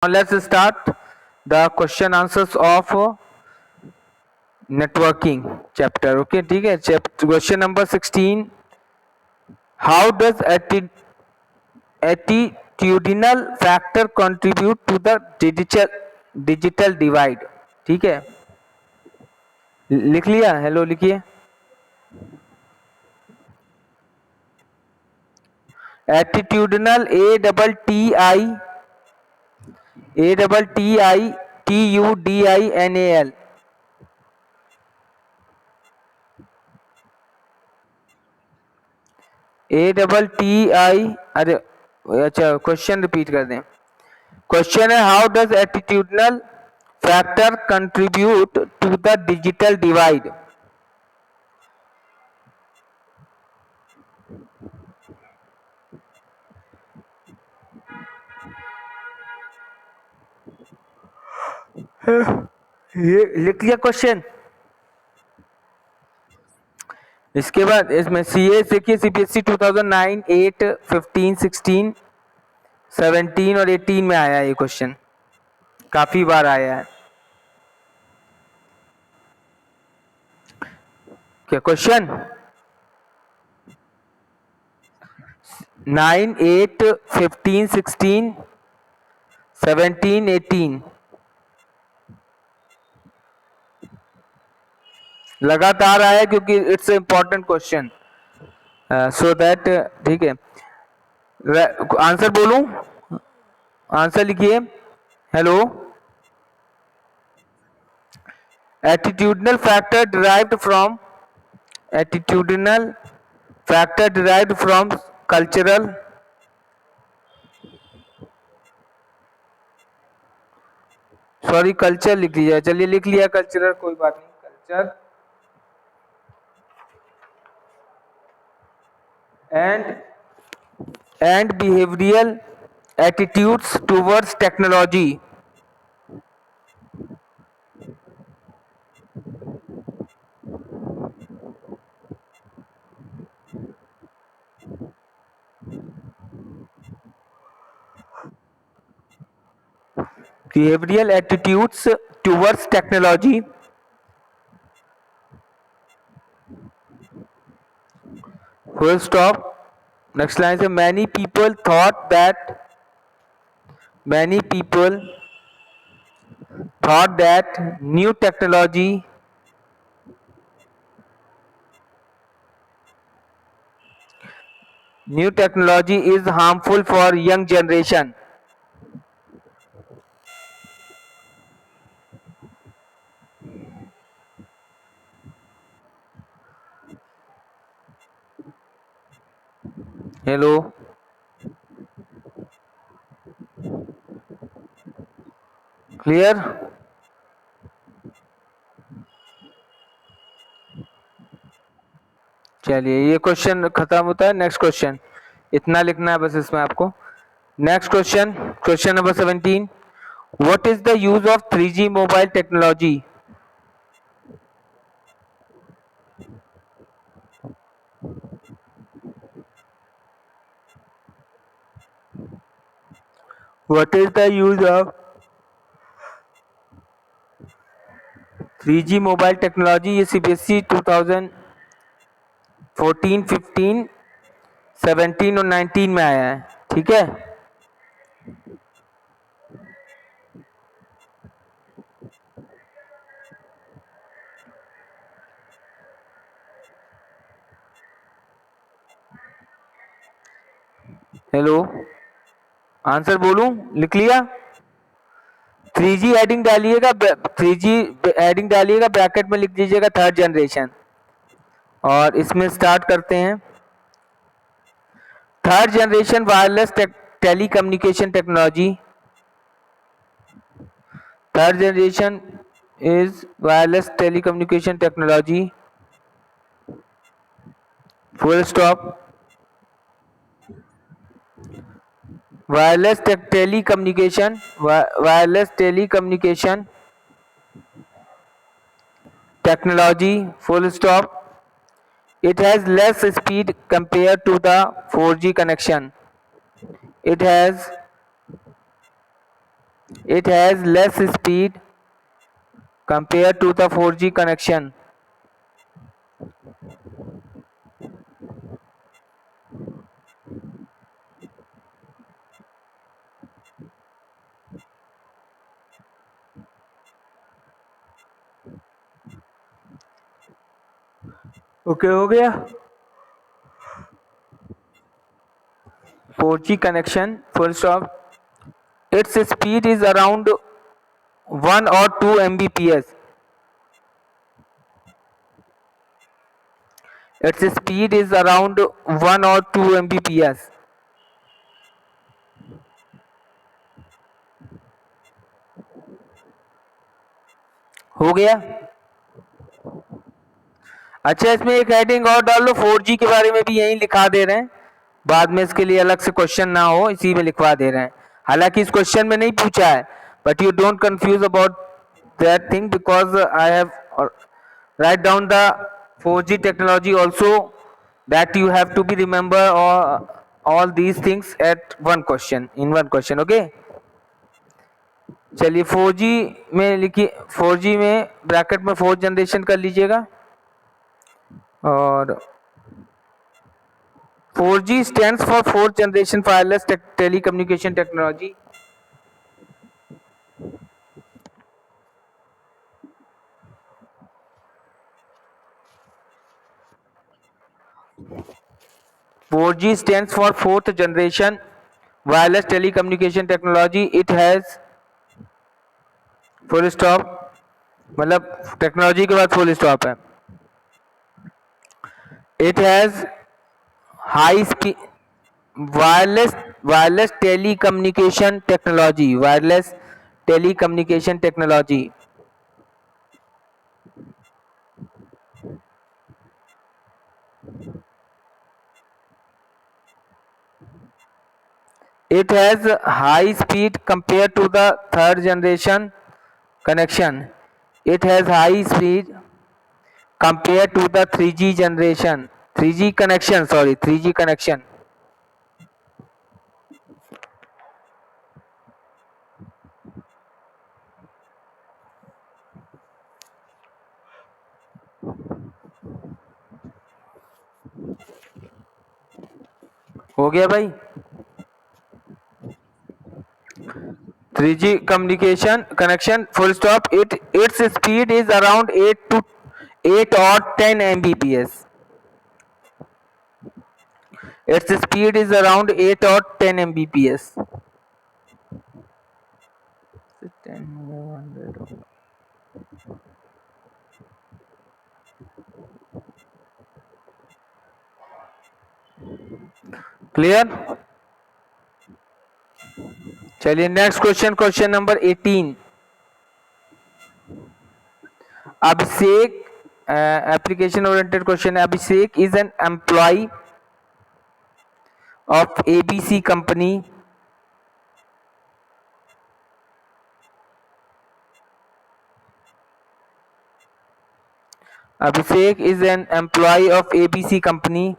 Now let's start the question answers of networking chapter. Okay, ठीक है. Question number 16. How does attitudinal factor contribute to the digital divide? ठीक है, लिख लिया? Hello लिखिए. Attitudinal, ATTITUDINAL. ATTI. अरे अच्छा, क्वेश्चन रिपीट कर दें. क्वेश्चन है, how does attitudinal factor contribute to the digital divide? ये लिख लिया क्वेश्चन. इसके बाद इसमें सीए देखिए, सीबीएसई 2009, 8, 15, 16, 17 और 18 में आया है ये क्वेश्चन. काफी बार आया है. क्या क्वेश्चन? 9, 8, 15, 16, 17, 18 लगातार आया क्योंकि it's important question. So that, ठीक है. आंसर बोलूं? आंसर लिखिए. Hello. attitudinal factor derived from cultural, sorry culture लिख लीजिए. चलिए लिख लिया कल्चरल, कोई बात नहीं. Culture and behavioral attitudes towards technology. Behavioral attitudes towards technology. Full stop. Next line is, many people thought new technology is harmful for young generation. Hello. Clear? चलिए ये क्वेश्चन खत्म होता है. नेक्स्ट क्वेश्चन, इतना लिखना है बस इसमें आपको. Next question, question number 17. What is the use of 3G mobile technology? What is the use of 3G mobile technology? ये सीबीएसई 2014, 15, 17 और 19 में आया है. ठीक है. हेलो. आंसर बोलूं? लिख लिया? 3G हेडिंग डालिएगा, 3G हेडिंग डालिएगा, ब्रैकेट में लिख दीजिएगा थर्ड जनरेशन. और इसमें स्टार्ट करते हैं. Third generation wireless telecommunication technology. Third generation is wireless telecommunication technology. Full stop. Wireless telecommunication technology. Full stop. It has less speed compared to the 4G connection. It has It has less speed compared to the 4G connection. Okay हो गया. 4G connection, full stop. Its speed is around 1 or 2 Mbps. Its speed is around 1 or 2 Mbps. हो गया. अच्छा, इसमें एक heading और डाल लो, 4G के बारे में भी यही लिखा दे रहे हैं, बाद में इसके लिए अलग से क्वेश्चन ना हो, इसी में लिखवा दे रहे हैं. हालांकि इस क्वेश्चन में नहीं पूछा है, but you don't confuse about that thing because I have write down the 4G technology also, that you have to be remember all these things at one question, in one question. Okay, चलिए 4G में लिखिए, 4G में bracket में 4th generation कर लीजिएगा. और 4G stands for 4th generation wireless telecommunication technology. Four G stands for 4th generation wireless telecommunication technology. It has full stop, मतलब technology के बाद फुल स्टॉप है. It has high speed wireless telecommunication technology. Wireless telecommunication technology. It has high speed compared to the 3rd generation connection. It has high speed compared to the 3G generation. 3G connection, sorry, 3G connection. हो गया भाई. 3G communication connection, full stop. Its speed is around 8 or 10 Mbps. Its speed is around 8 or 10 Mbps. Clear. चलिए next question, question number 18. Abhishek, application oriented question है. Abhishek is an employ of ABC company. Abhishek is an employee of ABC company.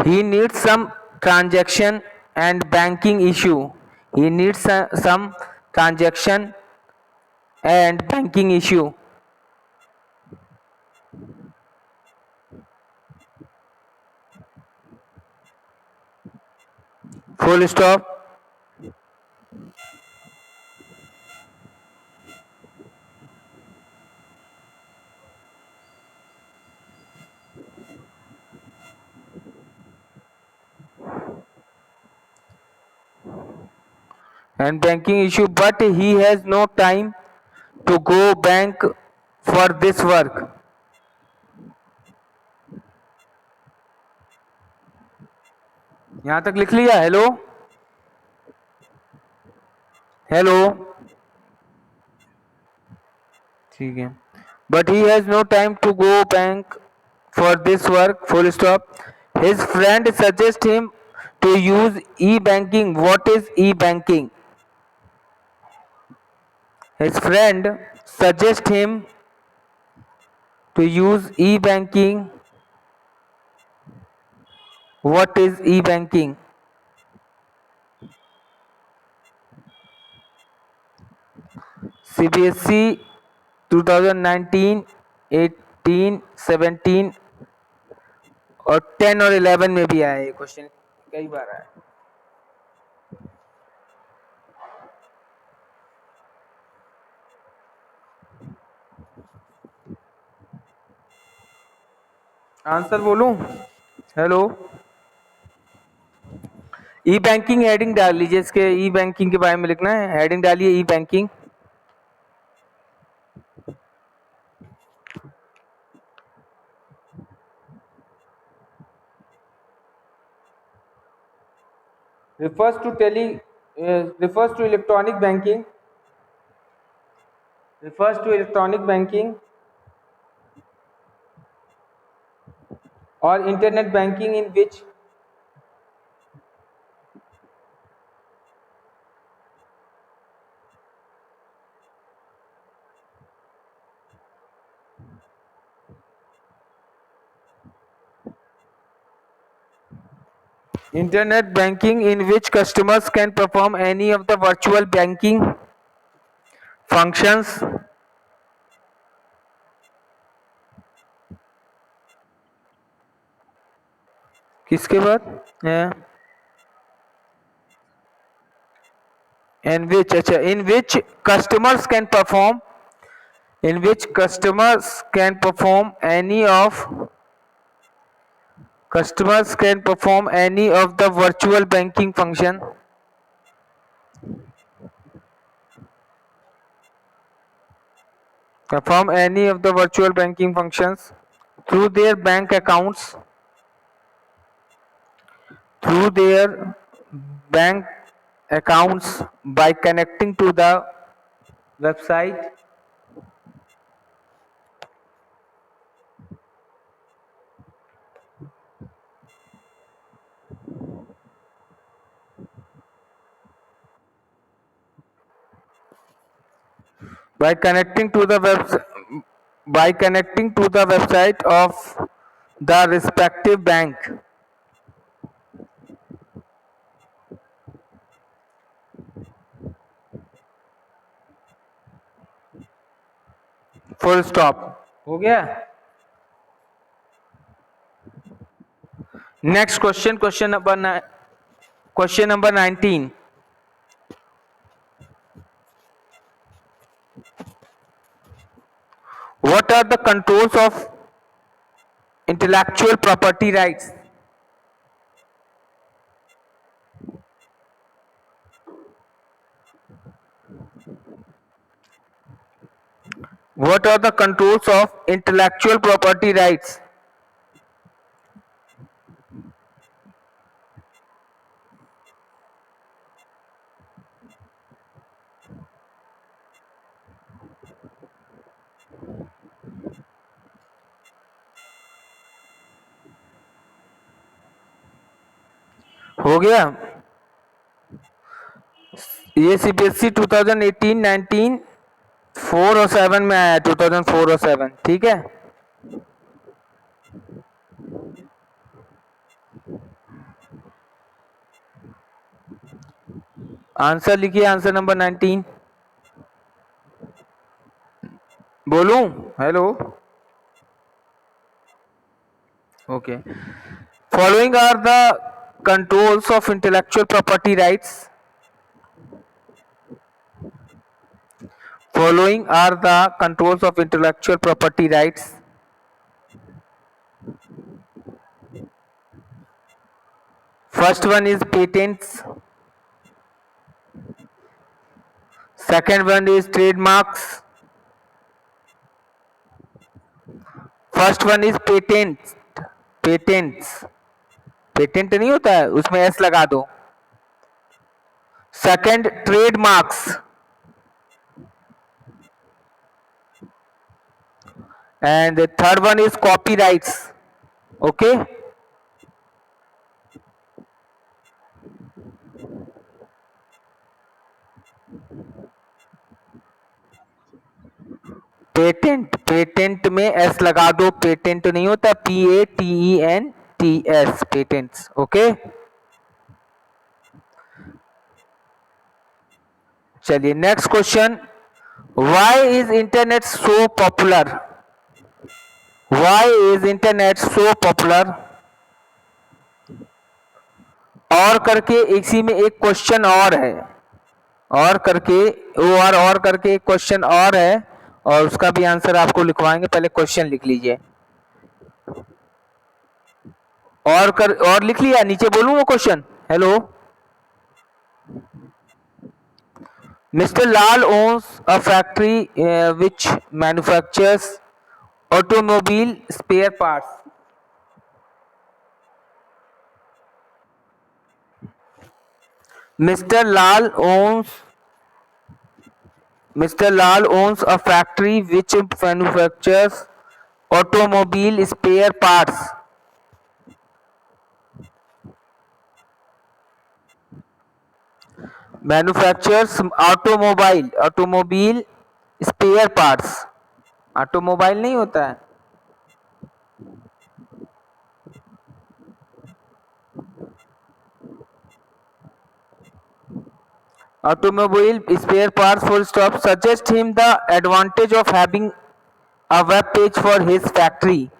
He needs some transaction and banking issue. He needs some transaction and banking issue. Full stop. And banking issue, but he has no time to go bank for this work. यहां तक लिख लिया. Hello hello, ठीक है. But he has no time to go bank for this work. Full stop. His friend suggests him to use e-banking. What is e-banking? His friend suggests him to use e-banking. What is e-banking? CBSE 2019, 18, 17 और 10 और 11 में भी आया ये question, कई बार आया। Answer बोलूं? Hello, ई banking heading डाल लीजिए, इसके ई बैंकिंग के बारे में लिखना है, हेडिंग डालिए ई banking. refers to electronic banking, refers to electronic banking or internet banking in which internet banking in which customers can perform any of the virtual banking functions किसके बाद in which, अच्छा, in which customers can perform any of the virtual banking function through their bank accounts by connecting to the website of the respective bank. Full stop हो गया। Next question, question number 19। What are the controls of intellectual property rights? What are the controls of intellectual property rights? हो गया ये CBSE 2018, 19, 4 और 7 में आया, 2004 और 7, ठीक है। आंसर लिखिए, आंसर नंबर 19 बोलूं? Hello, okay. Following are the controls of intellectual property rights. Following are the controls of intellectual property rights. First one is patents. Second one is trademarks. First one is patents. Patent नहीं होता है, उसमें S लगा दो। Second trademarks, and the third one is copyrights. Okay, patent में S लगा दो, patent नहीं होता, PATENT, PTS patents. Okay, चलिए next question. Why is internet so popular? Why is internet so popular? और करके इसी में एक क्वेश्चन और है. और करके और करके एक क्वेश्चन और है और उसका भी आंसर आपको लिखवाएंगे. पहले क्वेश्चन लिख लीजिए. और लिख लिया. नीचे बोलूं वो question. Hello. Mr. Lal owns a factory which manufactures automobile spare parts. Mr. Lal owns a factory which manufactures automobile spare parts. Manufactures automobile spare parts. Automobile नहीं होता है. Automobile spare parts full stop. Suggest him the advantage of having a web page for his factory.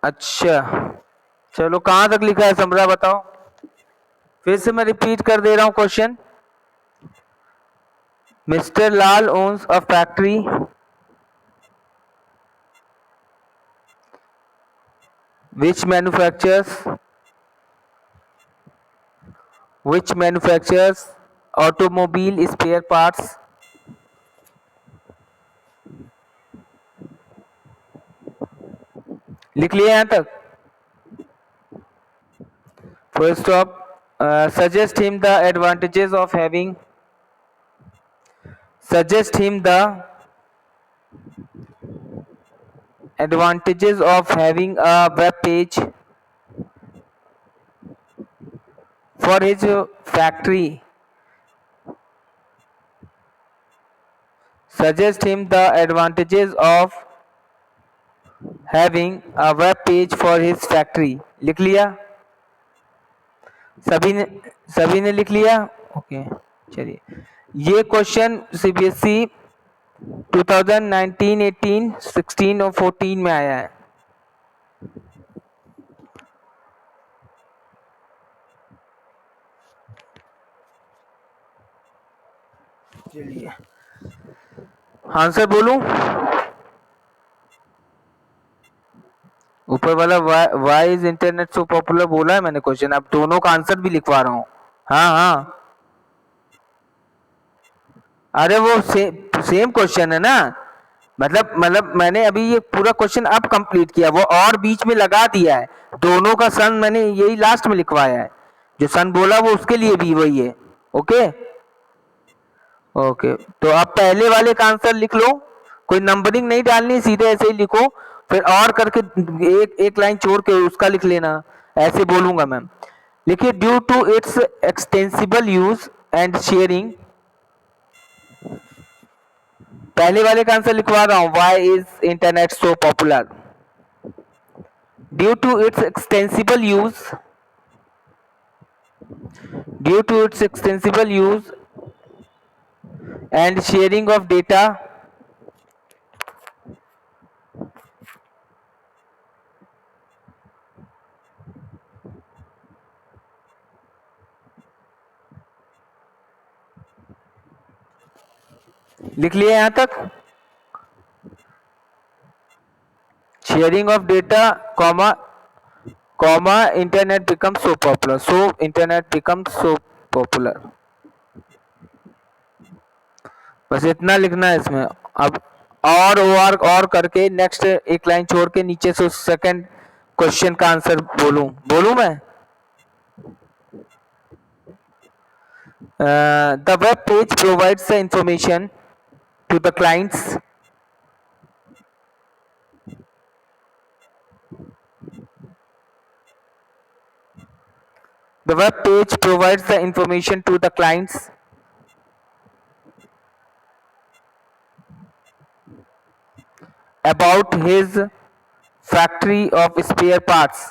अच्छा, चलो कहां तक लिखा है समरा बताओ. फिर से मैं रिपीट कर दे रहा हूं question. Mister Lal owns a factory which manufactures automobile spare parts. लिख लिया यहां तक. First stop. suggest him the advantages of having a web page for his factory. Suggest him the advantages of having a web page for his factory. लिख लिया. सभी ने लिख लिया. ओके, चलिए. ये क्वेश्चन सीबीएसई 2019, 18, 16 और 14 में आया है. चलिए आंसर बोलूं. ऊपर वाला why is internet so popular बोला है मैंने क्वेश्चन. अब दोनों का आंसर भी लिखवा रहा हूँ. हाँ हाँ, अरे वो सेम क्वेश्चन है ना. मतलब मैंने अभी ये पूरा क्वेश्चन अब कंप्लीट किया. वो और बीच में लगा दिया है. दोनों का सन मैंने यही लास्ट में लिखवाया है. जो सन बोला वो उसके लिए भी वही है. ओके ओके, तो आप पहले वाले का आंसर लिख लो. कोई नंबरिंग नहीं डालनी, सीधे ऐसे ही लिखो. फिर और करके एक लाइन छोड़ के उसका लिख लेना. ऐसे बोलूंगा मैम. लिखिए. Due to its extensible use and sharing. पहले वाले का आंसर लिखवा रहा हूं. Why is internet so popular? Due to its extensible use and sharing of data लिख लिया यहां तक. Sharing of data comma internet becomes so popular. बस इतना लिखना है इसमें. अब और करके नेक्स्ट एक लाइन छोड़ के नीचे से सेकंड क्वेश्चन का आंसर बोलूं मैं. The web page provides the information to the clients about his factory of spare parts.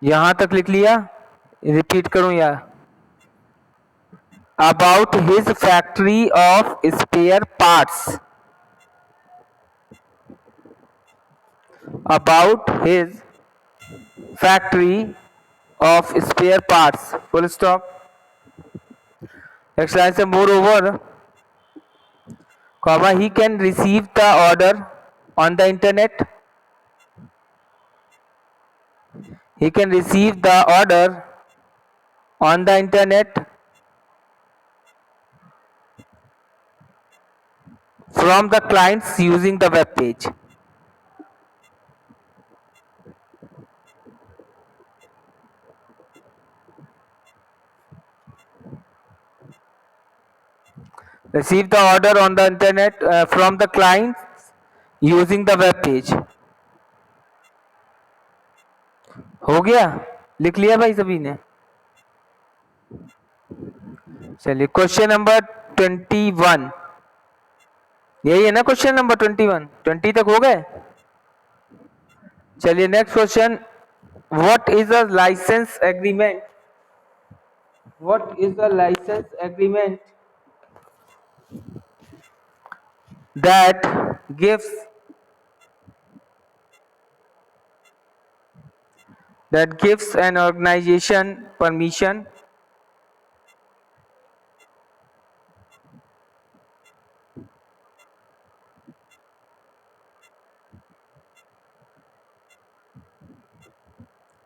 यहां तक लिख लिया, रिपीट करूं या? About his factory of spare parts. About his factory of spare parts. Full stop. Next line से moreover, comma, he can receive the order on the internet. He can receive the order on the internet from the clients using the web page. Receive the order on the internet from the clients using the web page. हो गया? लिख लिया भाई सभी ने? चलिए question number 21, यही है ना क्वेश्चन नंबर 21? 20 तक हो गए? चलिए next question, what is a licence agreement? What is the licence agreement that gives an organization permission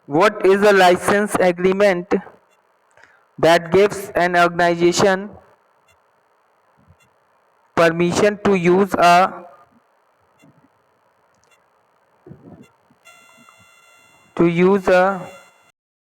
what is a license agreement that gives an organization permission to use a